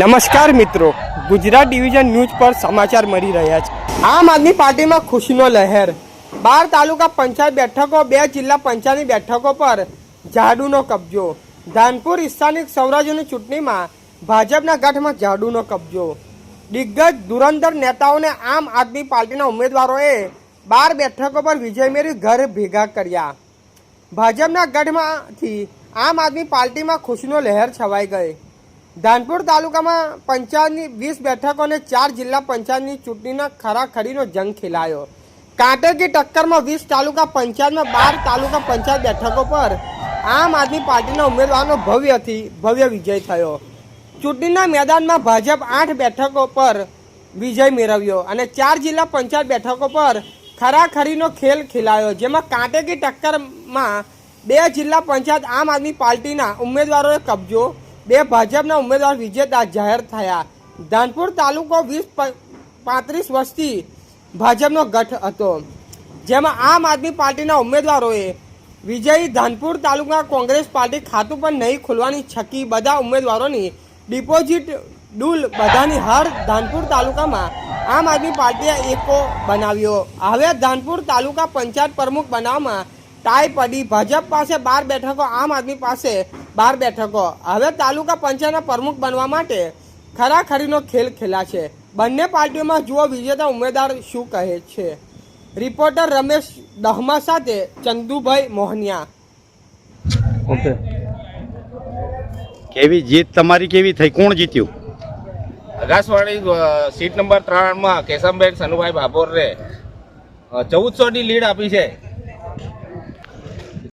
નમસ્કાર મિત્રો, Gujarat division news પર સમાચાર મળી રહ્યા છે। આમ આદમી પાર્ટીમાં ખુશીનો લહેર। 12 તાલુકા પંચાયત બેઠકો, 2 જિલ્લા પંચાયતની બેઠકો પર ઝાડુનો કબજો। ધાનપુર સ્થાનિક સૌરાજ્યની ચૂંટણીમાં ભાજપના ગઢમાં ઝાડુનો કબજો। દિગ્ગજ ધુરંધર નેતાઓને આમ આદમી પાર્ટીના ઉમેદવારોએ 12 બેઠકો પર વિજય મેળવી ઘર ભેગા કર્યા। ભાજપના ગઢમાંથી આમ આદમી પાર્ટીમાં ખુશીનો લહેર છવાઈ ગઈ। ધાનપુર તાલુકામાં પંચાયતની 20 બેઠકો અને 4 જિલ્લા પંચાયતની ચૂંટણીના ખરાખરીનો જંગ ખેલાયો। કાંટેકી ટક્કરમાં 20 તાલુકા પંચાયતમાં 12 તાલુકા પંચાયત બેઠકો પર આમ આદમી પાર્ટીના ઉમેદવારનો ભવ્યથી ભવ્ય વિજય થયો। ચૂંટણીના મેદાનમાં ભાજપ 8 બેઠકો પર વિજય મેળવ્યો અને 4 જિલ્લા પંચાયત બેઠકો પર ખરાખરીનો ખેલ ખેલાયો, જેમાં કાંટેકી ટક્કરમાં 2 જિલ્લા પંચાયત આમ આદમી પાર્ટીના ઉમેદવારોએ કબજો, 2 ભાજપના ઉમેદવાર વિજેતા જાહેર થયા। ધાનપુર તાલુકો 20-35 વર્ષથી ભાજપનો ગઢ હતો, જેમાં આમ આદમી પાર્ટીના ઉમેદવારોએ વિજયી ધાનપુર તાલુકા કોંગ્રેસ પાર્ટી ખાતું પણ નહીં ખોલવાની છકી બધા ઉમેદવારોની ડિપોઝિટ ડૂલ બધાની હાર ધાનપુર તાલુકામાં આમ આદમી પાર્ટીએ એકો બનાવ્યો। હવે ધાનપુર તાલુકા પંચાયત પ્રમુખ બનાવવામાં ટાઈ પડી। ભાજપ પાસે 12 બેઠકો, આમ આદમી પાસે 12 બેઠકો। હવે તાલુકા પંચાયતના પ્રમુખ બનવા માટે ખરાખરીનો ખેલ ખેલાશે। બંને પાર્ટીઓમાં જુઓ વિજેતા ઉમેદવાર શું કહે છે। રિપોર્ટર રમેશ દહમા સાથે ચંદુભાઈ મોહનિયા। ઓકે, કેવી જીત તમારી કેવી થઈ? કોણ જીત્યું? આકાશવાણી સીટ નંબર 3 માં કેશમબેન સનુભાઈ બાબોરને 1400 ની લીડ આપી છે।